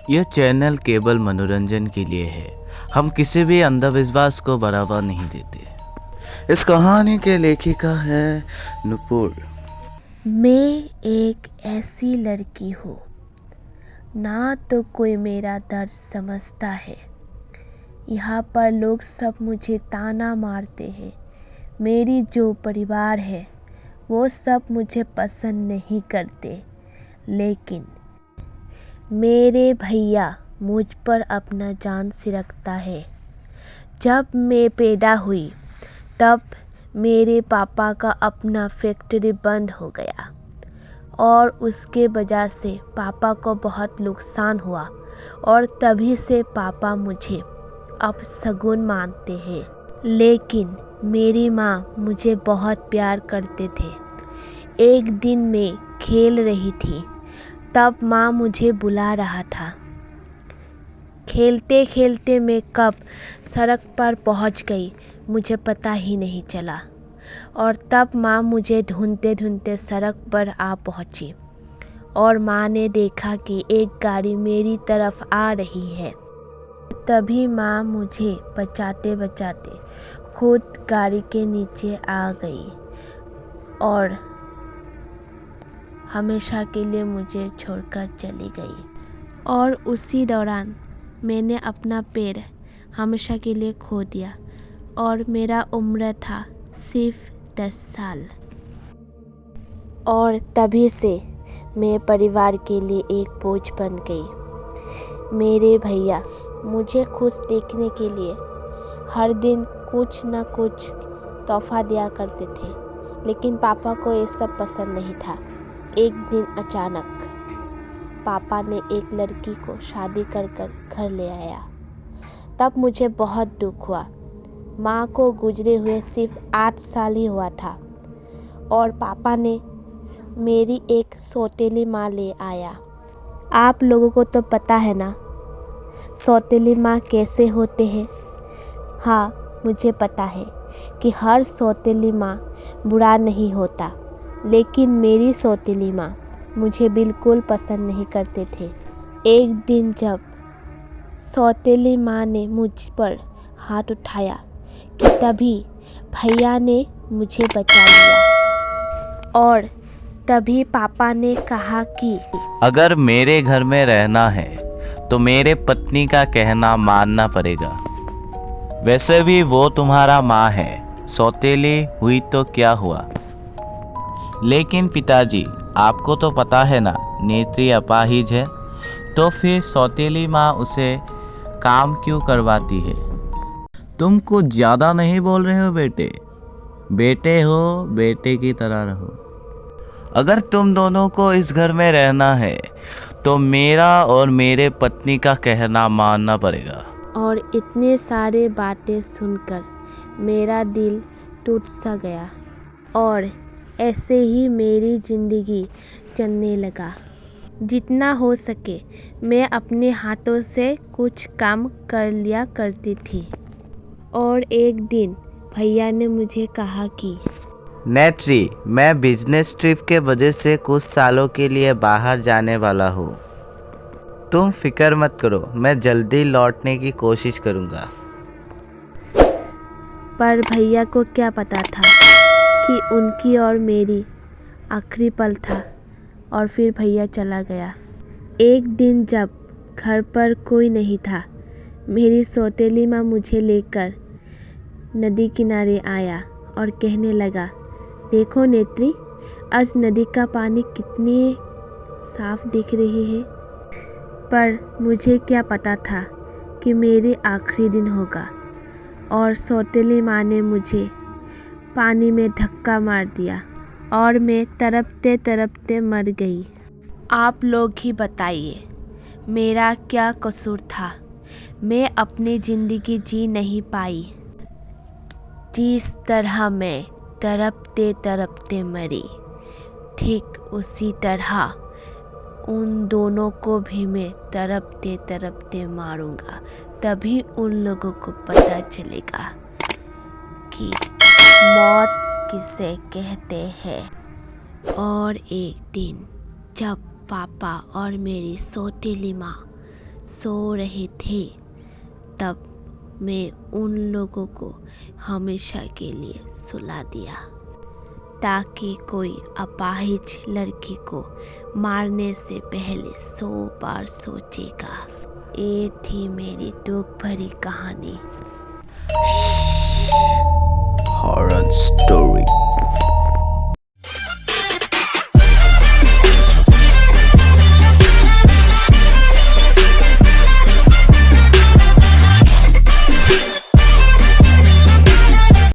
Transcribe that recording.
यह चैनल केवल मनोरंजन के लिए है। हम किसी भी अंधविश्वास को बढ़ावा नहीं देते। इस कहानी के लेखिका है नुपुर। मैं एक ऐसी लड़की हूँ, ना तो कोई मेरा दर्द समझता है। यहाँ पर लोग सब मुझे ताना मारते हैं। मेरी जो परिवार है वो सब मुझे पसंद नहीं करते, लेकिन मेरे भैया मुझ पर अपना जान छिड़कता है। जब मैं पैदा हुई तब मेरे पापा का अपना फैक्ट्री बंद हो गया और उसके वजह से पापा को बहुत नुकसान हुआ और तभी से पापा मुझे अपशगुन मानते हैं। लेकिन मेरी माँ मुझे बहुत प्यार करते थे। एक दिन मैं खेल रही थी, तब माँ मुझे बुला रहा था। खेलते खेलते मैं कब सड़क पर पहुंच गई मुझे पता ही नहीं चला, और तब माँ मुझे ढूंढते ढूंढते सड़क पर आ पहुंची और माँ ने देखा कि एक गाड़ी मेरी तरफ आ रही है। तभी माँ मुझे बचाते बचाते खुद गाड़ी के नीचे आ गई और हमेशा के लिए मुझे छोड़कर चली गई। और उसी दौरान मैंने अपना पैर हमेशा के लिए खो दिया और मेरा उम्र था सिर्फ 10 साल। और तभी से मैं परिवार के लिए एक बोझ बन गई। मेरे भैया मुझे खुश देखने के लिए हर दिन कुछ न कुछ तोहफा दिया करते थे, लेकिन पापा को ये सब पसंद नहीं था। एक दिन अचानक पापा ने एक लड़की को शादी कर घर ले आया। तब मुझे बहुत दुख हुआ। माँ को गुजरे हुए सिर्फ 8 साल ही हुआ था और पापा ने मेरी एक सौतेली माँ ले आया। आप लोगों को तो पता है ना सौतेली माँ कैसे होते हैं। हाँ, मुझे पता है कि हर सौतेली माँ बुरा नहीं होता, लेकिन मेरी सौतेली माँ मुझे बिल्कुल पसंद नहीं करते थे। एक दिन जब सौतेली माँ ने मुझ पर हाथ उठाया कि तभी भैया ने मुझे बचा लिया और तभी पापा ने कहा कि अगर मेरे घर में रहना है तो मेरे पत्नी का कहना मानना पड़ेगा। वैसे भी वो तुम्हारा माँ है, सौतेली हुई तो क्या हुआ। लेकिन पिताजी, आपको तो पता है ना नेत्री अपाहिज है, तो फिर सौतेली माँ उसे काम क्यों करवाती है। तुम कुछ ज़्यादा नहीं बोल रहे हो बेटे। बेटे हो, बेटे की तरह रहो। अगर तुम दोनों को इस घर में रहना है तो मेरा और मेरे पत्नी का कहना मानना पड़ेगा। और इतने सारे बातें सुनकर मेरा दिल टूट सा गया और ऐसे ही मेरी ज़िंदगी चलने लगा। जितना हो सके मैं अपने हाथों से कुछ काम कर लिया करती थी। और एक दिन भैया ने मुझे कहा कि नेत्री, मैं बिजनेस ट्रिप के वजह से कुछ सालों के लिए बाहर जाने वाला हूँ। तुम फिक्र मत करो, मैं जल्दी लौटने की कोशिश करूँगा। पर भैया को क्या पता था कि उनकी और मेरी आखिरी पल था। और फिर भैया चला गया। एक दिन जब घर पर कोई नहीं था, मेरी सौतेली माँ मुझे लेकर नदी किनारे आया और कहने लगा, देखो नेत्री, आज नदी का पानी कितनी साफ दिख रही है। पर मुझे क्या पता था कि मेरे आखिरी दिन होगा। और सौतेली माँ ने मुझे पानी में धक्का मार दिया और मैं तड़पते तड़पते मर गई। आप लोग ही बताइए मेरा क्या कसूर था। मैं अपनी ज़िंदगी जी नहीं पाई। जिस तरह मैं तड़पते तड़पते मरी, ठीक उसी तरह उन दोनों को भी मैं तड़पते तड़पते मारूंगा। तभी उन लोगों को पता चलेगा कि मौत किसे कहते हैं। और एक दिन जब पापा और मेरी सौतेली माँ सो रहे थे, तब मैं उन लोगों को हमेशा के लिए सुला दिया ताकि कोई अपाहिज लड़की को मारने से पहले 100 बार सोचेगा। ये थी मेरी दुख भरी कहानी। Horror story.